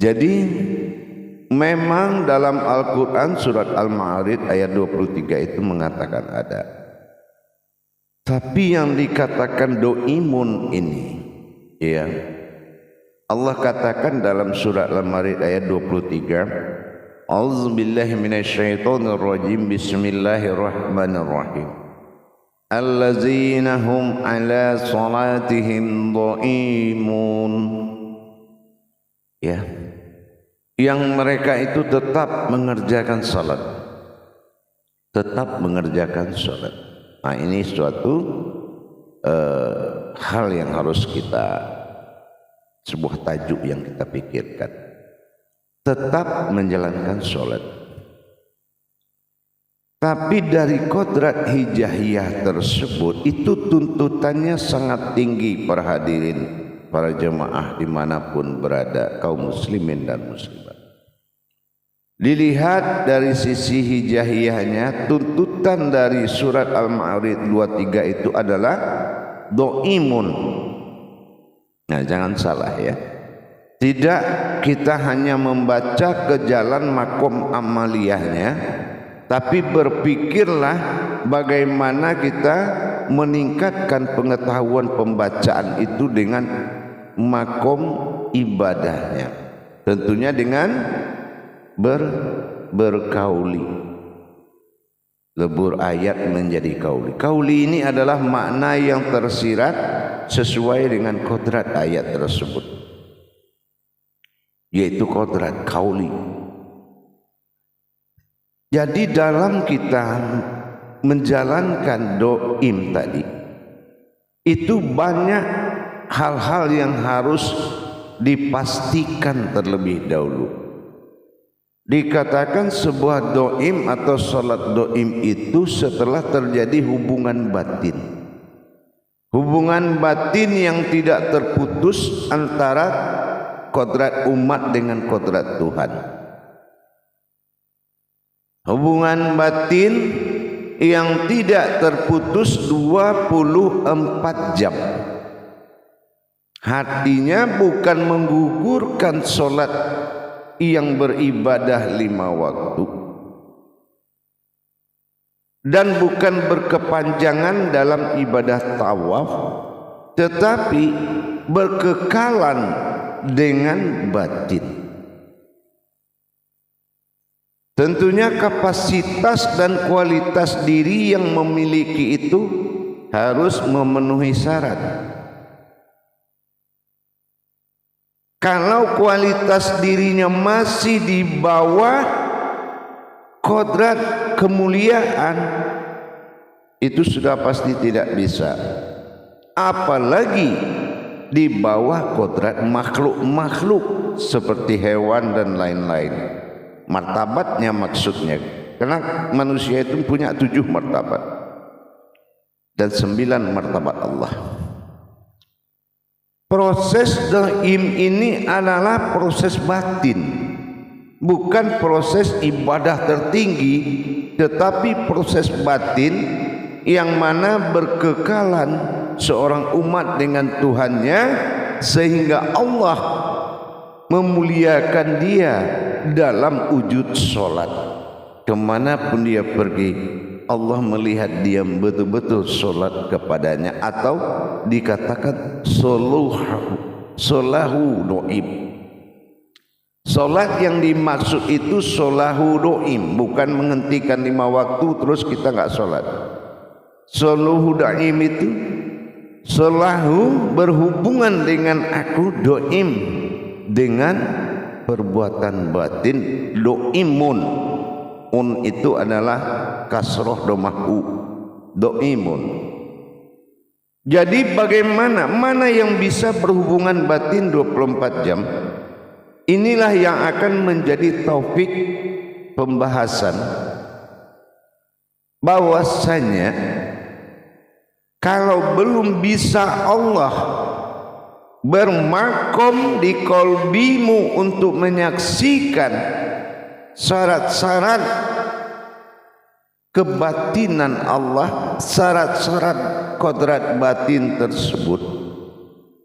Jadi memang dalam Al-Quran surat Al-Ma'arij ayat 23 itu mengatakan ada. Tapi yang dikatakan doimun ini, ya, Allah katakan dalam surat Al-Ma'arij ayat 23, A'udzubillahi minasyaitonirrajim, bismillahirrahmanirrahim. Allazina hum ala salatihim doimun. Ya, yang mereka itu tetap mengerjakan salat, tetap mengerjakan salat. Nah, ini suatu hal yang harus kita, sebuah tajuk yang kita pikirkan, tetap menjalankan salat. Tapi dari kodrat hijaiyah tersebut itu tuntutannya sangat tinggi para hadirin, para jemaah dimanapun berada, kaum muslimin dan muslimat. Dilihat dari sisi hijaiyahnya, tuntutan dari surat Al-Ma'arij 23 itu adalah doimun. Nah, jangan salah ya. Tidak kita hanya membaca ke jalan makom amaliyahnya, tapi berpikirlah bagaimana kita meningkatkan pengetahuan pembacaan itu dengan makom ibadahnya. Tentunya dengan berkauli. Lebur ayat menjadi kauli. Kauli ini adalah makna yang tersirat sesuai dengan kodrat ayat tersebut, yaitu kodrat kauli. Jadi dalam kita menjalankan doim tadi, itu banyak hal-hal yang harus dipastikan terlebih dahulu. Dikatakan sebuah doim atau salat doim itu setelah terjadi hubungan batin. Hubungan batin yang tidak terputus antara kodrat umat dengan kodrat Tuhan. Hubungan batin yang tidak terputus 24 jam. Hatinya bukan menggugurkan solat yang beribadah 5 waktu, dan bukan berkepanjangan dalam ibadah tawaf, tetapi berkekalan dengan batin. Tentunya kapasitas dan kualitas diri yang memiliki itu harus memenuhi syarat. Kalau kualitas dirinya masih di bawah kodrat kemuliaan, itu sudah pasti tidak bisa. Apalagi di bawah kodrat makhluk-makhluk seperti hewan dan lain-lain. Martabatnya maksudnya, karena manusia itu punya 7 martabat dan 9 martabat Allah. Proses doim ini adalah proses batin, bukan proses ibadah tertinggi, tetapi proses batin yang mana berkekalan seorang umat dengan Tuhannya, sehingga Allah memuliakan dia dalam wujud solat. Kemanapun dia pergi, Allah melihat dia betul-betul solat kepadanya, atau dikatakan solahu doim. Solat yang dimaksud itu solahu doim, bukan menghentikan 5 waktu terus kita nggak solat. Solahu doim itu solahu berhubungan dengan aku, doim dengan perbuatan batin. Doimun, un itu adalah kasroh domahu, doimun. Jadi bagaimana, mana yang bisa berhubungan batin 24 jam? Inilah yang akan menjadi taufik pembahasan, bahwasanya kalau belum bisa Allah bermakom di kolbimu untuk menyaksikan syarat-syarat kebatinan Allah, syarat-syarat kodrat batin tersebut,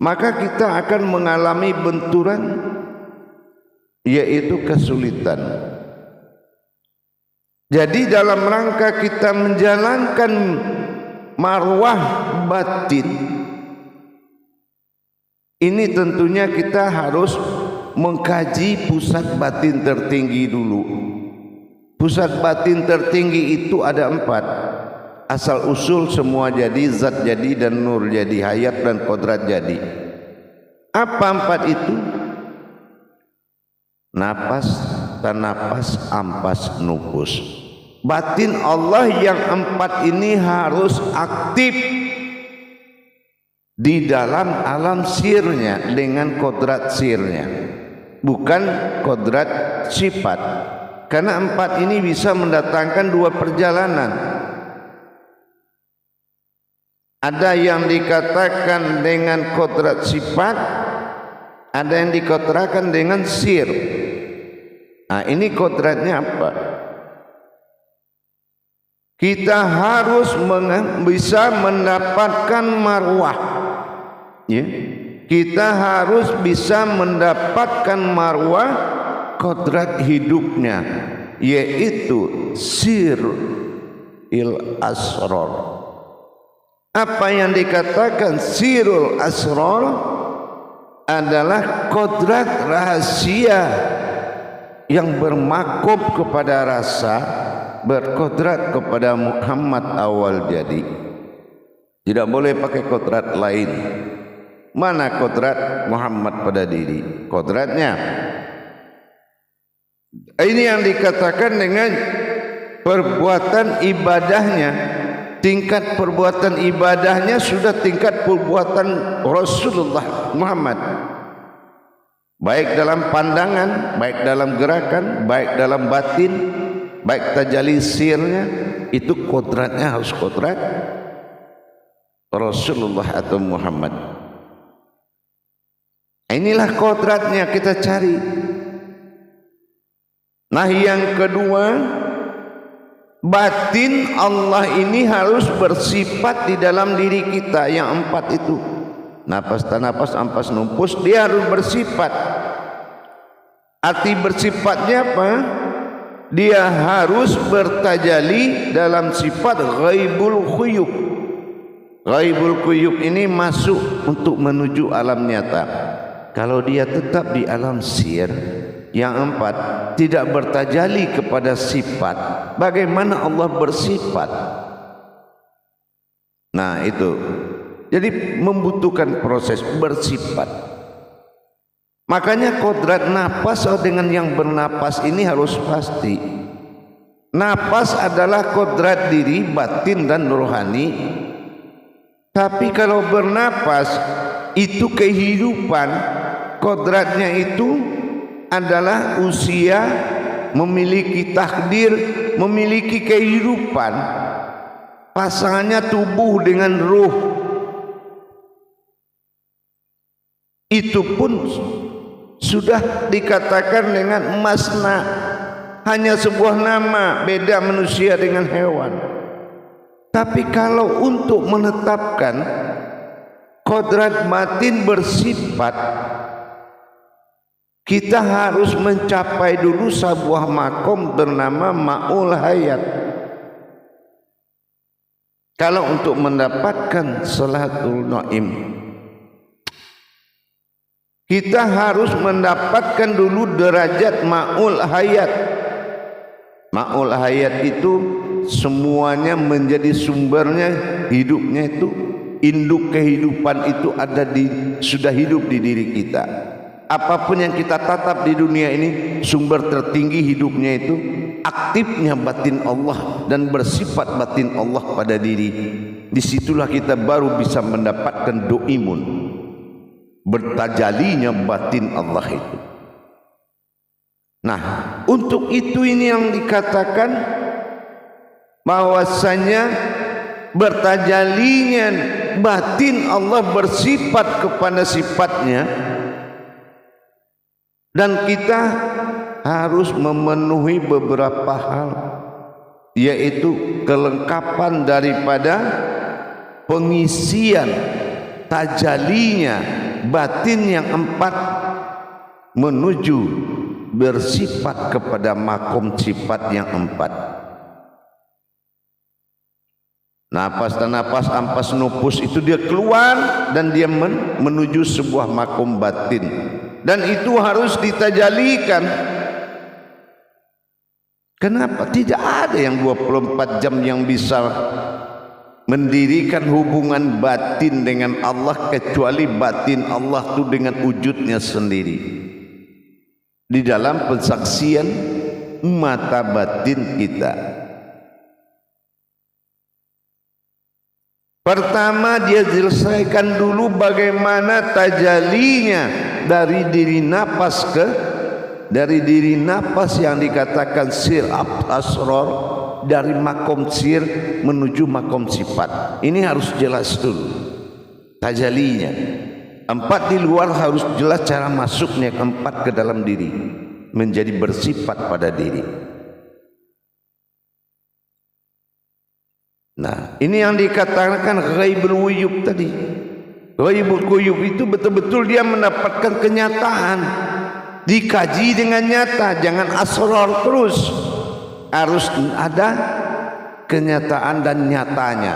maka kita akan mengalami benturan yaitu kesulitan. Jadi dalam rangka kita menjalankan marwah batin, ini tentunya kita harus mengkaji pusat batin tertinggi dulu. Pusat batin tertinggi itu ada 4. Asal usul semua jadi, zat jadi, dan nur jadi, hayat dan kodrat jadi. Apa 4 itu? Napas, tanapas, ampas, nufus. Batin Allah yang 4 ini harus aktif di dalam alam sirnya dengan kodrat sirnya, bukan kodrat sifat. Karena 4 ini bisa mendatangkan 2 perjalanan. Ada yang dikatakan dengan kodrat sifat, ada yang dikatakan dengan sir. Nah, ini kodratnya apa? Kita harus bisa mendapatkan marwah, ya. Kita harus bisa mendapatkan marwah kodrat hidupnya, yaitu sir il asrar. Apa yang dikatakan sirul asrar adalah kodrat rahasia yang bermakom kepada rasa, berkodrat kepada Muhammad awal jadi. Tidak boleh pakai kodrat lain. Mana kodrat Muhammad pada diri? Kodratnya ini yang dikatakan dengan perbuatan ibadahnya. Tingkat perbuatan ibadahnya sudah tingkat perbuatan Rasulullah Muhammad, baik dalam pandangan, baik dalam gerakan, baik dalam batin, baik tajalli sirnya. Itu kodratnya harus kodrat Rasulullah atau Muhammad. Inilah kodratnya kita cari. Nah, yang kedua, batin Allah ini harus bersifat di dalam diri kita. Yang 4 itu, napas, tanapas, ampas, nufus, dia harus bersifat. Arti bersifatnya apa? Dia harus bertajali dalam sifat ghaibul khuyub. Ghaibul khuyub ini masuk untuk menuju alam nyata. Kalau dia tetap di alam sir, yang 4 tidak bertajali kepada sifat, bagaimana Allah bersifat? Nah, itu jadi membutuhkan proses bersifat. Makanya kodrat napas dengan yang bernapas ini harus pasti. Napas adalah kodrat diri, batin dan rohani. Tapi kalau bernapas itu kehidupan, kodratnya itu adalah usia, memiliki takdir, memiliki kehidupan. Pasangannya tubuh dengan ruh. Itu pun sudah dikatakan dengan masna, hanya sebuah nama, beda manusia dengan hewan. Tapi kalau untuk menetapkan kodrat batin bersifat, kita harus mencapai dulu sebuah makom bernama ma'ul hayat. Kalau untuk mendapatkan salatul naim, kita harus mendapatkan dulu derajat ma'ul hayat. Ma'ul hayat itu semuanya menjadi sumbernya, hidupnya itu, induk kehidupan itu ada sudah hidup di diri kita. Apapun yang kita tatap di dunia ini, sumber tertinggi hidupnya itu aktifnya batin Allah dan bersifat batin Allah pada diri. Disitulah kita baru bisa mendapatkan doimun, bertajalinya batin Allah itu. Nah, untuk itu ini yang dikatakan bahwasanya bertajalinya batin Allah bersifat kepada sifatnya. Dan kita harus memenuhi beberapa hal, yaitu kelengkapan daripada pengisian tajalinya batin yang 4 menuju bersifat kepada makom sifat yang empat. Napas dan napas, ampas, nupus itu dia keluar dan dia menuju sebuah makom batin, dan itu harus ditajalikan. Kenapa? Tidak ada yang 24 jam yang bisa mendirikan hubungan batin dengan Allah kecuali batin Allah itu dengan wujudnya sendiri di dalam pensaksian mata batin kita. Pertama dia selesaikan dulu bagaimana tajalinya dari diri napas dari diri napas yang dikatakan sir asror, dari makom sir menuju makom sifat. Ini harus jelas dulu tajalinya. Empat di luar harus jelas cara masuknya, empat ke dalam diri menjadi bersifat pada diri. Nah, ini yang dikatakan ghaibul wujub tadi. Ghaibul wujub itu betul-betul dia mendapatkan kenyataan, dikaji dengan nyata, jangan asrar terus. Harus ada kenyataan dan nyatanya.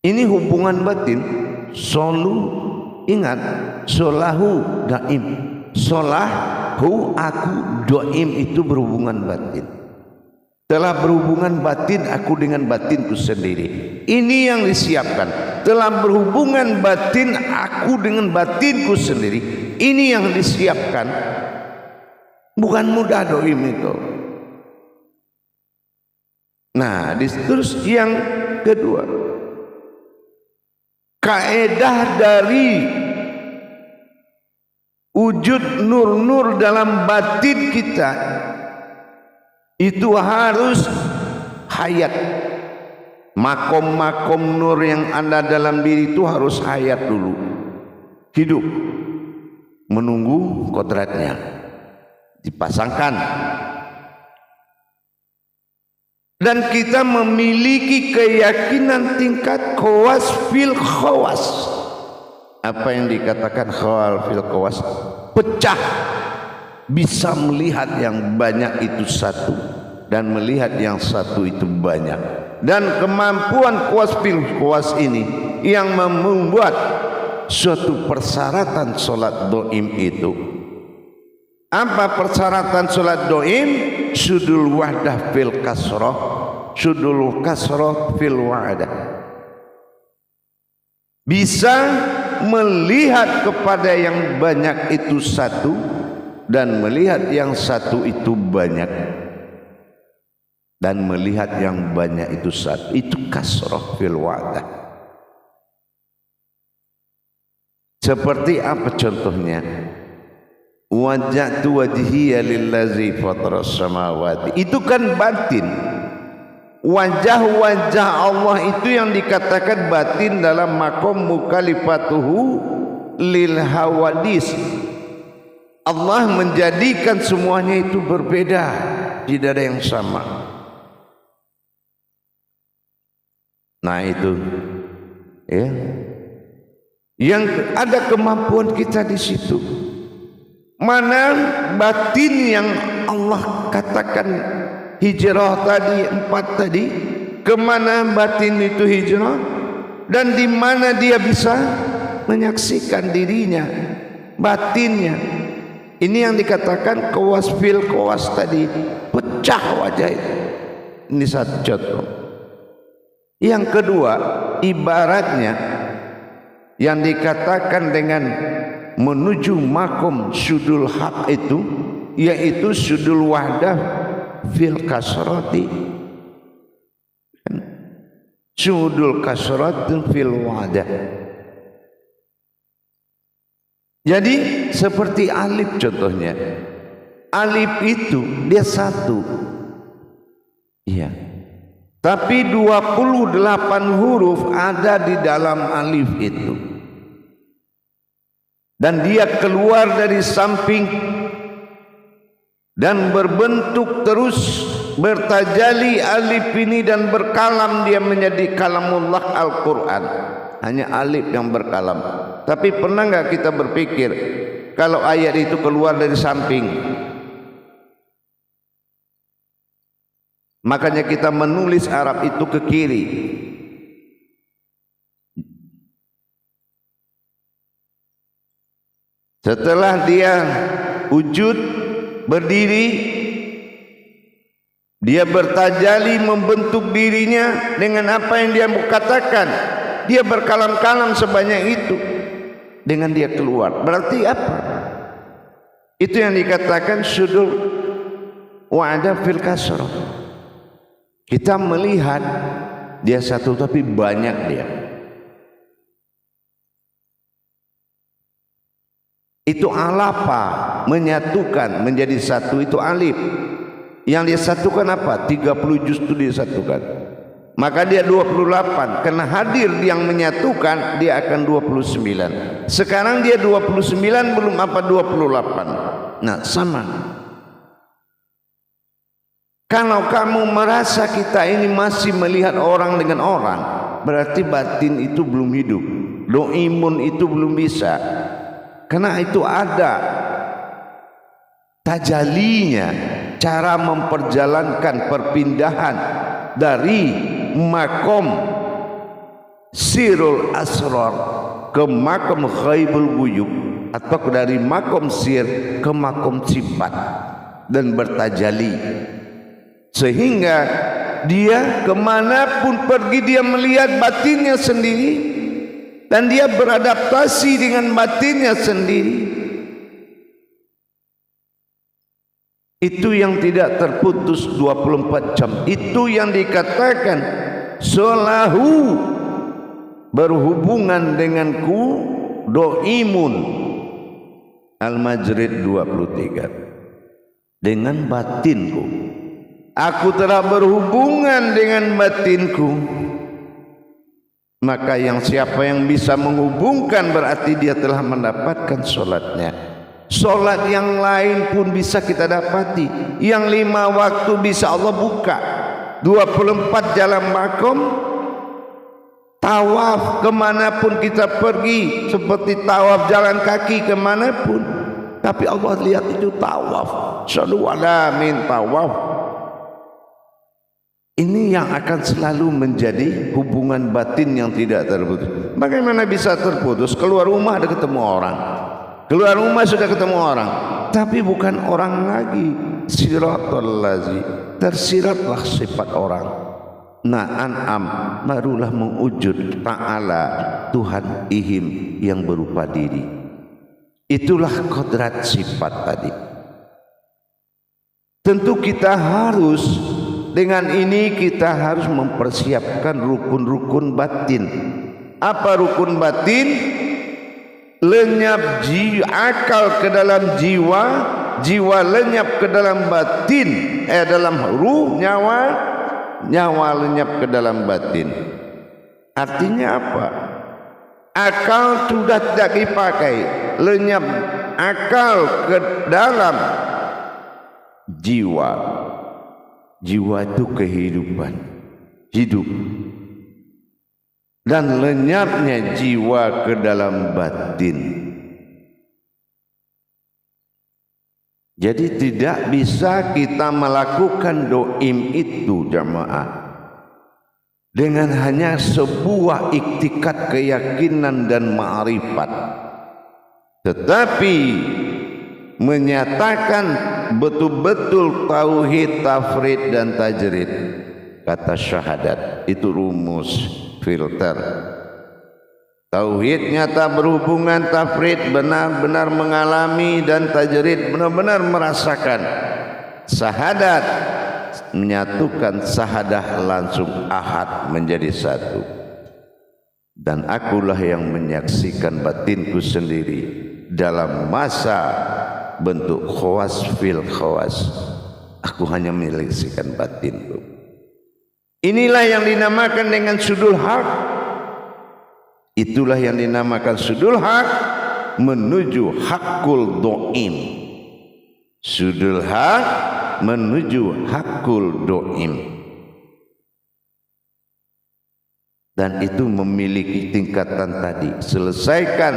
Ini hubungan batin. Solu, ingat, solahu daim. Solahu aku doim itu berhubungan batin. Telah berhubungan batin aku dengan batinku sendiri. Ini yang disiapkan. Telah berhubungan batin aku dengan batinku sendiri. Ini yang disiapkan. Bukan mudah doim itu. Nah, terus yang kedua, kaedah dari wujud nur-nur dalam batin kita itu harus hayat. Makom-makom nur yang ada dalam diri itu harus hayat dulu, hidup, menunggu kodratnya dipasangkan. Dan kita memiliki keyakinan tingkat khawas fil khawas. Apa yang dikatakan khawal fil khawas? Pecah, bisa melihat yang banyak itu satu dan melihat yang satu itu banyak. Dan kemampuan khawas fil khawas ini yang membuat suatu persyaratan solat doim itu. Apa persyaratan solat doim? Sudul wahdah fil kasroh, sudul kasroh fil wahdah. Bisa melihat kepada yang banyak itu satu dan melihat yang satu itu banyak, dan melihat yang banyak itu satu. Itu kasroh fil wahdah. Seperti apa contohnya? Wajjahtu wajhiya lillazi fataras samawati. Itu kan batin. Wajah-wajah Allah itu yang dikatakan batin dalam makom mukhalifatuhu lil hawadis. Allah menjadikan semuanya itu berbeda, tidak ada yang sama. Nah itu ya, yang ada kemampuan kita di situ. Mana batin yang Allah katakan hijrah tadi, 4 tadi, kemana batin itu hijrah, dan di mana dia bisa menyaksikan dirinya, batinnya. Ini yang dikatakan kawas fil kawas tadi, pecah wajah itu. Ini satu contoh. Yang kedua, ibaratnya yang dikatakan dengan menuju makom sudul hak itu, yaitu sudul wahdah fil kasrati, sudul kasrati fil wahdah. Jadi seperti alif contohnya. Alif itu dia satu, iya, tapi 28 huruf ada di dalam alif itu. Dan dia keluar dari samping dan berbentuk terus bertajali alif ini dan berkalam, dia menjadi kalamullah Al-Quran. Hanya alif yang berkalam. Tapi pernah enggak kita berpikir kalau ayat itu keluar dari samping. Makanya kita menulis Arab itu ke kiri. Setelah dia wujud berdiri, dia bertajali membentuk dirinya dengan apa yang dia katakan. Dia berkalam-kalam sebanyak itu dengan dia keluar. Berarti apa? Itu yang dikatakan syudur wa'ada fil kasrah. Kita melihat dia satu tapi banyak dia. Itu alapa, menyatukan menjadi satu, itu alif. Yang dia satukan apa? 30 juz itu dia satukan. Maka dia 28. Karena hadir yang menyatukan, dia akan 29. Sekarang dia 29 belum apa 28. Nah, sama. Kalau kamu merasa kita ini masih melihat orang dengan orang, berarti batin itu belum hidup. Doimun itu belum bisa. Karena itu ada tajalinya, cara memperjalankan perpindahan dari makom sirul asrar ke makom ghaibul ghuyub, atau dari makom sir ke makom sifat, dan bertajali sehingga dia kemanapun pergi dia melihat batinnya sendiri. Dan dia beradaptasi dengan batinnya sendiri. Itu yang tidak terputus 24 jam. Itu yang dikatakan solahu, berhubungan denganku, doimun. Al-Majrid 23. Dengan batinku. Aku telah berhubungan dengan batinku. Maka yang siapa yang bisa menghubungkan berarti dia telah mendapatkan solatnya. Solat yang lain pun bisa kita dapati. Yang 5 waktu bisa Allah buka. 24 jalan makom. Tawaf kemanapun kita pergi, seperti tawaf jalan kaki kemanapun. Tapi Allah lihat itu tawaf. Syadu alamin tawaf. Ini yang akan selalu menjadi hubungan batin yang tidak terputus. Bagaimana bisa terputus? Keluar rumah ada ketemu orang. Keluar rumah sudah ketemu orang. Tapi bukan orang lagi. Siratul lazi. Tersiratlah sifat orang. Na'an'am, barulah mewujud ta'ala Tuhan ihim yang berupa diri. Itulah kodrat sifat tadi. Tentu kita harus, dengan ini kita harus mempersiapkan rukun-rukun batin. Apa rukun batin? Lenyap akal ke dalam jiwa, jiwa lenyap ke dalam batin, dalam ruh, nyawa, nyawa lenyap ke dalam batin. Artinya apa? Akal sudah tidak dipakai, lenyap akal ke dalam jiwa. Jiwa itu kehidupan, hidup, dan lenyapnya jiwa ke dalam batin. Jadi tidak bisa kita melakukan doim itu jamaah dengan hanya sebuah iktikat keyakinan dan ma'rifat, tetapi menyatakan betul-betul tauhid, tafrid dan tajrid. Kata syahadat itu rumus filter. Tauhid nyata berhubungan, tafrid benar-benar mengalami, dan tajrid benar-benar merasakan. Syahadat menyatukan sahadah langsung ahad menjadi satu. Dan akulah yang menyaksikan batinku sendiri dalam masa bentuk khawas fil khawas. Aku hanya menyaksikan batinku. Inilah yang dinamakan dengan sudul haq. Itulah yang dinamakan sudul haq menuju hakul doim. Sudul haq menuju hakul doim. Dan itu memiliki tingkatan tadi. Selesaikan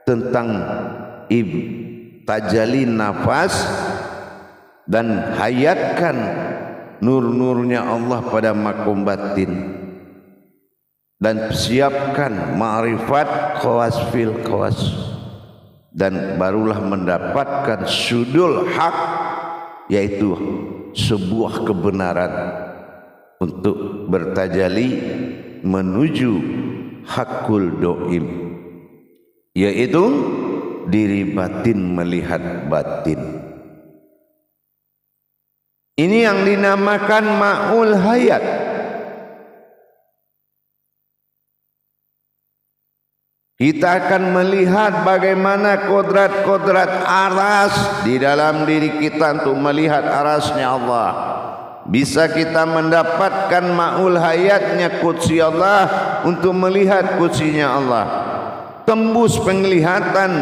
tentang tajali nafas dan hayatkan nur-nurnya Allah pada makom batin, dan siapkan ma'rifat khawas fil khawas, dan barulah mendapatkan sudul hak, yaitu sebuah kebenaran untuk bertajali menuju hakul doim, yaitu diri batin melihat batin. Ini yang dinamakan ma'ul hayat. Kita akan melihat bagaimana kodrat-kodrat aras di dalam diri kita untuk melihat arasnya Allah. Bisa kita mendapatkan ma'ul hayatnya qudsi Allah untuk melihat qudsinya Allah. Tembus penglihatan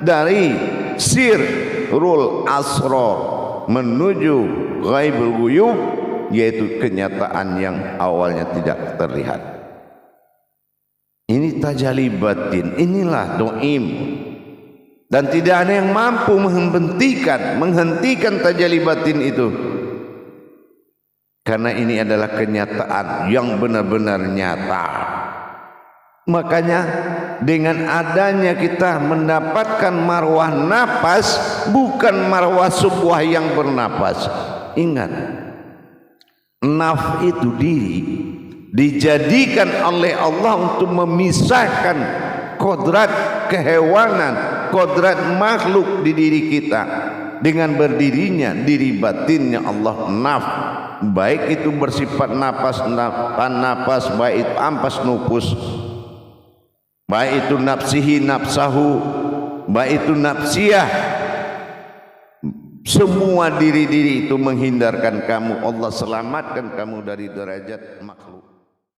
dari sirrul asrar menuju ghaibul ghuyub, yaitu kenyataan yang awalnya tidak terlihat. Ini tajalli batin, inilah doim, dan tidak ada yang mampu menghentikan tajalli batin itu, karena ini adalah kenyataan yang benar-benar nyata. Makanya dengan adanya kita mendapatkan marwah nafas, bukan marwah sebuah yang bernapas. Ingat, naf itu diri dijadikan oleh Allah untuk memisahkan kodrat kehewanan, kodrat makhluk di diri kita dengan berdirinya diri batinnya Allah naf, baik itu bersifat napas, baik itu ampas nufus, baik itu nafsihi nafsahu, baik itu nafsiyah. Semua diri-diri itu menghindarkan kamu, Allah selamatkan kamu dari derajat makhluk.